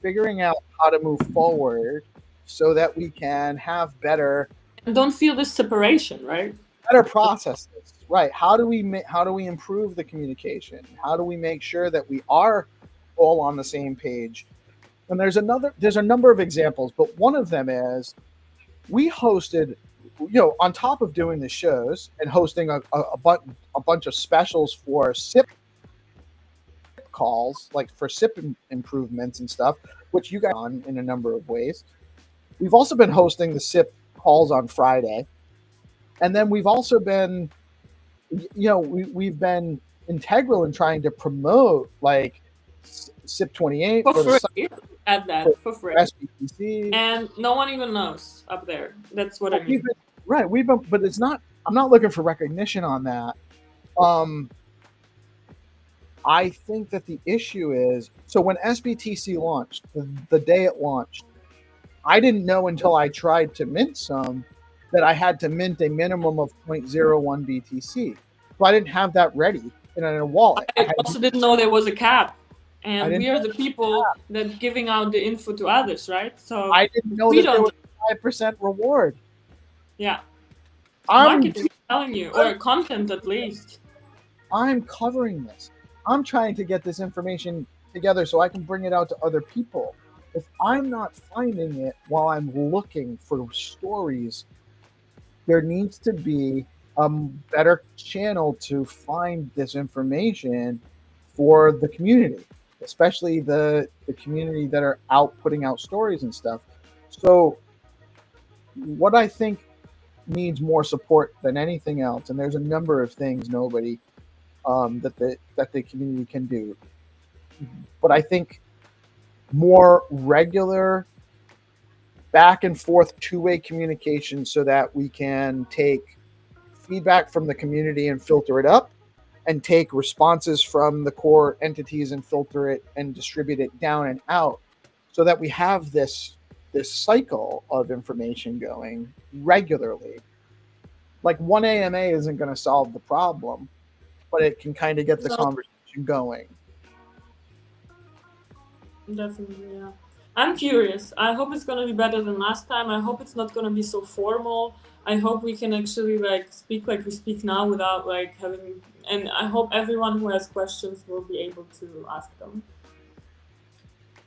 figuring out how to move forward so that we can have better and don't feel this separation, right? Better processes, right? How do we improve the communication? How do we make sure that we are all on the same page? And there's a number of examples, but one of them is we hosted, on top of doing the shows and hosting a bunch of specials for SIP calls, like for SIP improvements and stuff, which you got on in a number of ways. We've also been hosting the SIP calls on Friday. And then we've also been, we've been integral in trying to promote like SIP 28 for free. Add that for free. SBTC. And no one even knows up there. That's what I mean. But it's not. I'm not looking for recognition on that. I think that the issue is, so when SBTC launched, the day it launched, I didn't know until I tried to mint some that I had to mint a minimum of 0.01 BTC. So I didn't have that ready in a wallet. I also didn't know there was a cap. And we are the people that giving out the info to others, right? So I didn't know that there was a 5% reward. Yeah. Marketing is telling you, or content at least. I'm covering this. I'm trying to get this information together so I can bring it out to other people. If I'm not finding it while I'm looking for stories, there needs to be a better channel to find this information for the community, especially the community that are out putting out stories and stuff. So what I think needs more support than anything else, and there's a number of things that the community can do, but I think more regular back and forth two-way communication so that we can take feedback from the community and filter it up, and take responses from the core entities and filter it and distribute it down and out, so that we have this cycle of information going regularly. Like one AMA isn't going to solve the problem, but it can kind of get the conversation going. Definitely, yeah. I'm curious. I hope it's going to be better than last time. I hope it's not going to be so formal. I hope we can actually speak like we speak now without having, and I hope everyone who has questions will be able to ask them.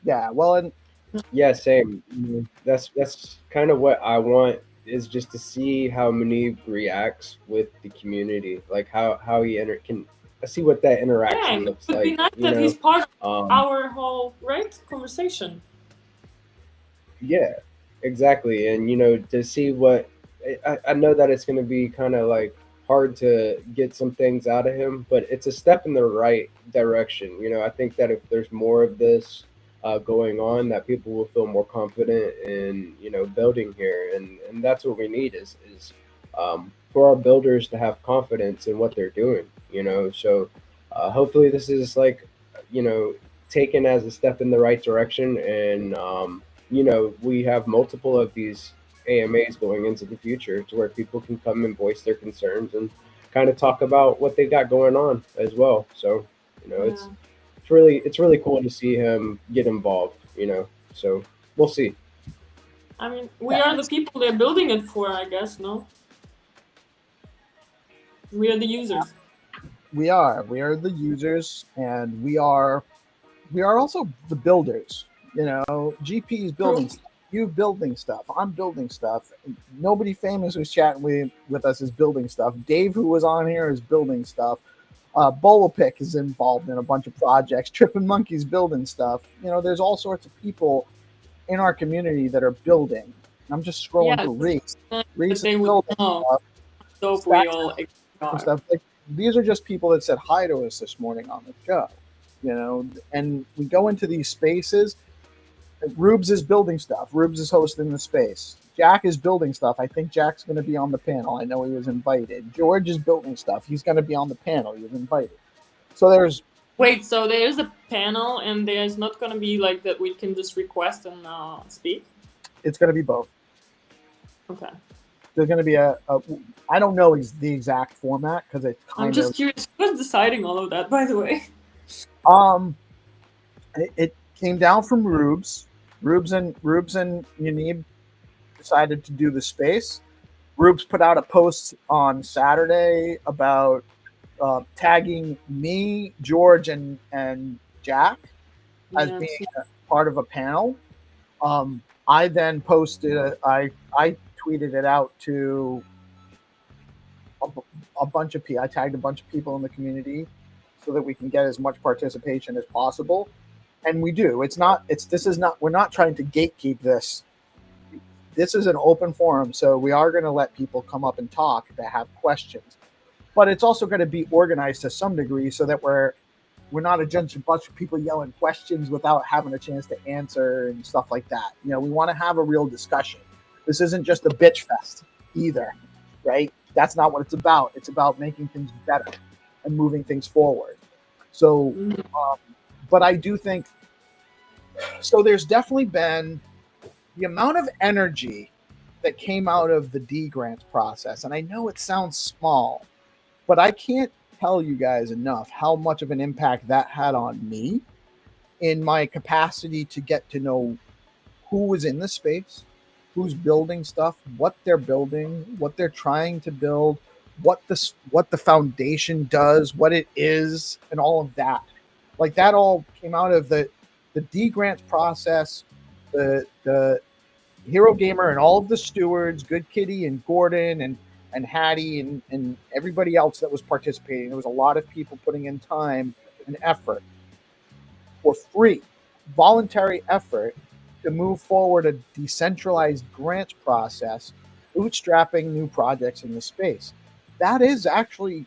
Yeah, well, and yeah, same. That's kind of what I want, is just to see how Munib reacts with the community, like how he can see what that interaction looks like. It would be nice that he's part of our whole conversation. Yeah, exactly. And to see what I know that it's going to be kind of hard to get some things out of him, but it's a step in the right direction. I think that if there's more of this going on, that people will feel more confident in building here, and that's what we need is for our builders to have confidence in what they're doing. So hopefully this is taken as a step in the right direction, and we have multiple of these AMAs going into the future to where people can come and voice their concerns and kind of talk about what they got going on as well. So it's really cool to see him get involved. So we'll see. I mean, we are the people they're building it for, I guess. No, we are the users. We are the users, and we are also the builders. GP is building stuff. You building stuff. I'm building stuff. Nobody famous who's chatting with us is building stuff. Dave, who was on here, is building stuff. Bolopic is involved in a bunch of projects. Trippin' Monkey's building stuff. There's all sorts of people in our community that are building. I'm just scrolling through Reese. Reese is building stuff. These are just people that said hi to us this morning on the show. And we go into these spaces. Rubes is building stuff. Rubes is hosting the space. Jack is building stuff. I think Jack's going to be on the panel. I know he was invited. George is building stuff. He's going to be on the panel. He was invited. So there's Wait, so there's a panel and there's not going to be like that we can just request and speak? It's going to be both. Okay. There's going to be I don't know the exact format because it kind I'm of. just curious. Who was deciding all of that, by the way? It came down from Rubes. Rubes and Yanib decided to do the space. Rubes put out a post on Saturday about tagging me, George, and Jack as Yeah, being part of a panel. I then posted. I tweeted it out to a bunch of people. I tagged a bunch of people in the community so that we can get as much participation as possible, and we do. We're not trying to gatekeep this. This is an open forum, so we are going to let people come up and talk that have questions, but it's also going to be organized to some degree so that we're not a bunch of people yelling questions without having a chance to answer and stuff like that. You know, we want to have a real discussion. This isn't just a bitch fest either, right? That's not what it's about. It's about making things better and moving things forward. So, but I do think, so there's definitely been the amount of energy that came out of the D grants process. And I know it sounds small, but I can't tell you guys enough how much of an impact that had on me in my capacity to get to know who was in the space, who's building stuff, what they're building, what they're trying to build, what the foundation does, what it is, and all of that. Like that all came out of the D grants process, the Hero Gamer and all of the stewards, Good Kitty and Gordon and Hattie and everybody else that was participating. There was a lot of people putting in time and effort for free, voluntary effort to move forward a decentralized grants process, bootstrapping new projects in the space. That is actually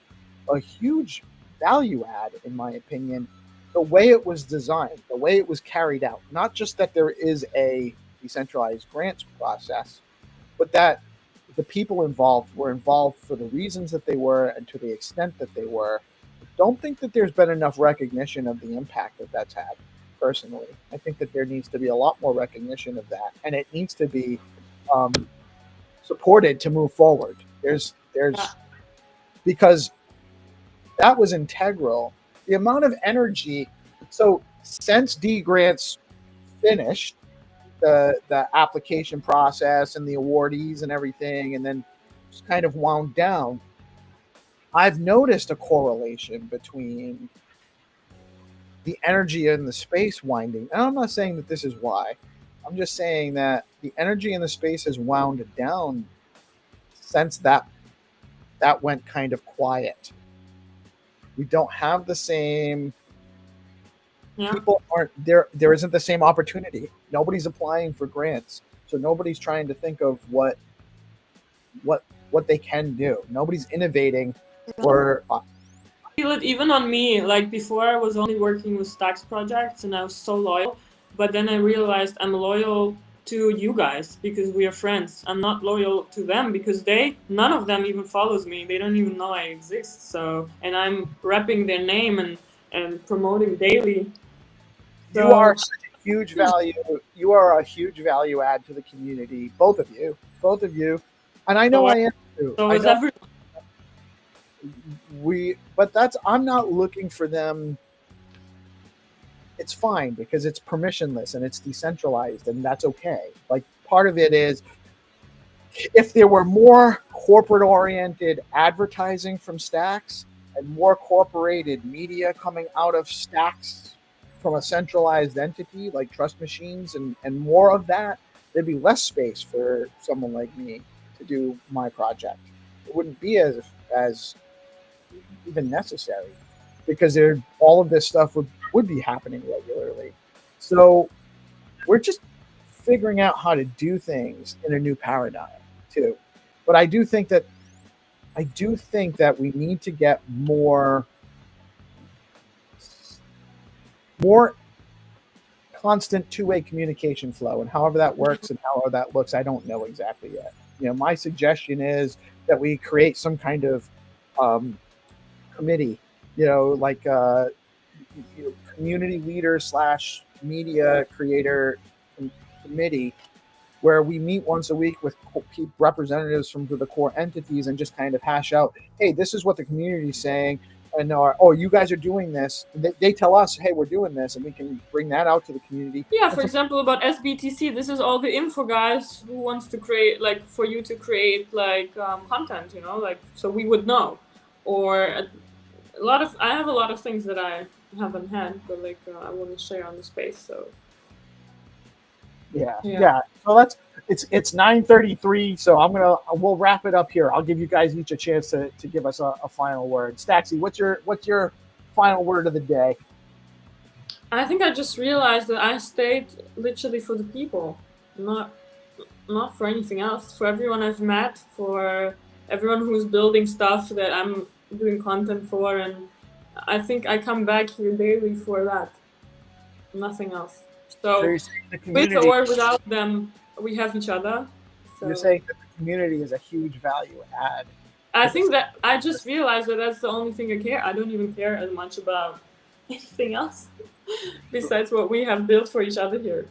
a huge value add, in my opinion, the way it was designed, the way it was carried out. Not just that there is a decentralized grants process, but that the people involved were involved for the reasons that they were and to the extent that they were. Don't think that there's been enough recognition of the impact that that's had. Personally, I think that there needs to be a lot more recognition of that, and it needs to be supported to move forward. There's because that was integral. The amount of energy. So since D grants finished the application process and the awardees and everything, and then just kind of wound down, I've noticed a correlation between the energy in the space winding. And I'm not saying that this is why. I'm just saying that the energy in the space has wound down since that went kind of quiet. We don't have the same people aren't there. There isn't the same opportunity. Nobody's applying for grants, so nobody's trying to think of what they can do. Nobody's innovating or. I feel it even on me. Like before, I was only working with Stacks projects, and I was so loyal. But then I realized I'm loyal to you guys because we are friends. I'm not loyal to them because none of them even follows me. They don't even know I exist. So, and I'm repping their name and promoting daily. So, you are such a huge value. You are a huge value add to the community. Both of you, and I know I am too. So is everyone. I'm not looking for them. It's fine because it's permissionless and it's decentralized, and that's okay. Like part of it is if there were more corporate-oriented advertising from Stacks and more corporated media coming out of Stacks from a centralized entity like Trust Machines and more of that, there'd be less space for someone like me to do my project. It wouldn't be as even necessary because all of this stuff would be happening regularly. So we're just figuring out how to do things in a new paradigm too. But I do think that we need to get more constant two-way communication flow, and however that works and however that looks, I don't know exactly yet. My suggestion is that we create some kind of committee, like community leader / media creator committee, where we meet once a week with representatives from the core entities and just kind of hash out, hey, this is what the community is saying. And you guys are doing this. They tell us, hey, we're doing this, and we can bring that out to the community. Yeah, for example, about SBTC, this is all the info guys who wants to create, like, for you to create, like, content, like, so we would know. Or I have a lot of things that I haven't had, but, like, I want to share on the space, so. Yeah. So it's 9:33. So we'll wrap it up here. I'll give you guys each a chance to give us a final word. Staxy, what's your final word of the day? I think I just realized that I stayed literally for the people, not for anything else. For everyone I've met, for everyone who's building stuff that I'm doing content for, and I think I come back here daily for that. Nothing else. So with or without them, we have each other. So you're saying that the community is a huge value add. I think that I just realized that that's the only thing I care. I don't even care as much about anything else besides what we have built for each other here.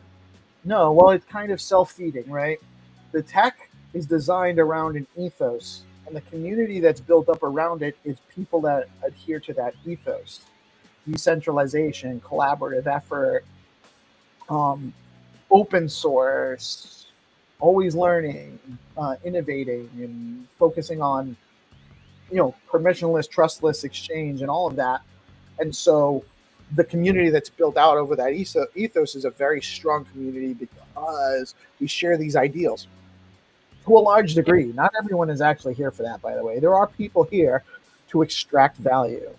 No, well, it's kind of self-feeding, right? The tech is designed around an ethos, and the community that's built up around it is people that adhere to that ethos. Decentralization, collaborative effort, open source, always learning, innovating, and focusing on, permissionless, trustless exchange and all of that. And so the community that's built out over that ethos is a very strong community because we share these ideals to a large degree. Not everyone is actually here for that, by the way. There are people here to extract value,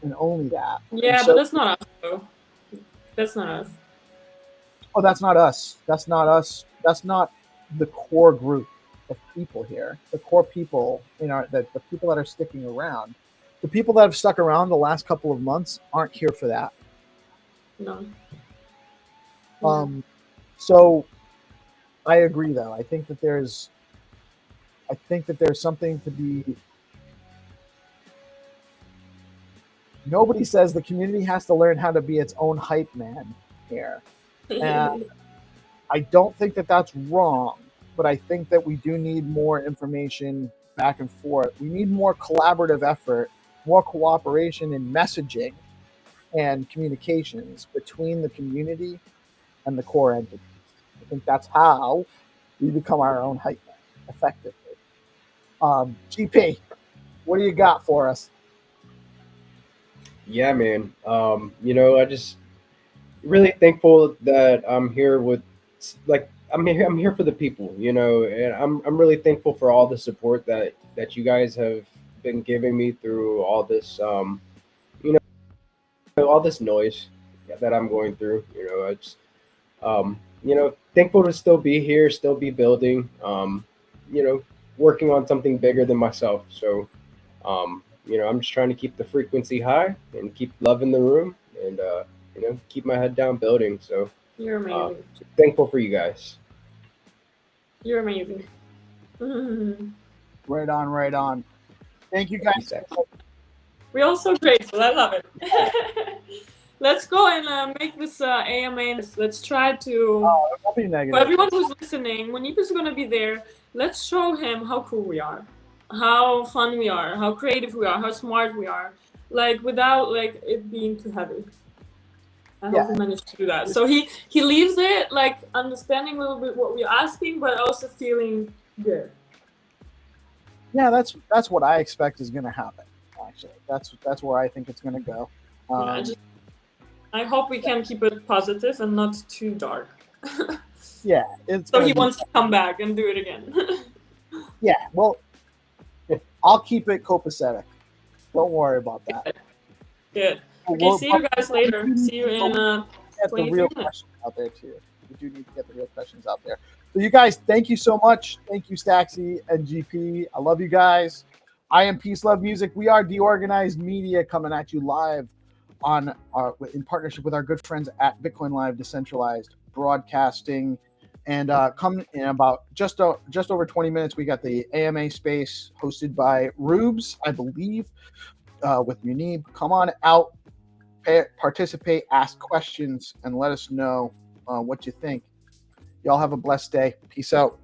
and only that. Yeah, but that's not us, though. That's not us. Oh, that's not us. That's not us. That's not the core group of people here. The core people, the people that are sticking around. The people that have stuck around the last couple of months aren't here for that. No. So I agree, though. I think that there's something to be. Nobody says the community has to learn how to be its own hype man here. And I don't think that that's wrong, but I think that we do need more information back and forth. We need more collaborative effort, more cooperation in messaging and communications between the community and the core entities. I think that's how we become our own hype man effectively. GP, what do you got for us? Yeah, man. I just really thankful that I'm here with, I'm here for the people, and I'm really thankful for all the support that you guys have been giving me through all this, all this noise that I'm going through. It's, thankful to still be here, still be building, working on something bigger than myself. So, I'm just trying to keep the frequency high and keep loving the room and, keep my head down building. So you're amazing. Thankful for you guys. You're amazing. Right on. Thank you, guys. We're all so grateful. I love it. Let's go and make this AMA. Let's try to. Don't be negative. For everyone who's listening, when Nico's going to be there, let's show him how cool we are, how fun we are, how creative we are, how smart we are, without it being too heavy. I hope he managed to do that. So he leaves it understanding a little bit what we're asking, but also feeling good. Yeah, that's what I expect is going to happen. Actually, that's where I think it's going to go. I hope we can keep it positive and not too dark. Yeah, so he wants to come back and do it again. Yeah, well, I'll keep it copacetic. Don't worry about that. Good. Okay, see you guys later. See you in the real questions out there too. We do need to get the real questions out there. So you guys, thank you so much. Thank you, Staxy and GP. I love you guys. I am PeaceLoveMusic. We are DeOrganized Media coming at you live in partnership with our good friends at BitcoinLive, Decentralized Broadcasting. And come in about just over 20 minutes, we got the AMA space hosted by Rubes, I believe, with Munib. Come on out. participate, ask questions, and let us know what you think. Y'all have a blessed day. Peace out.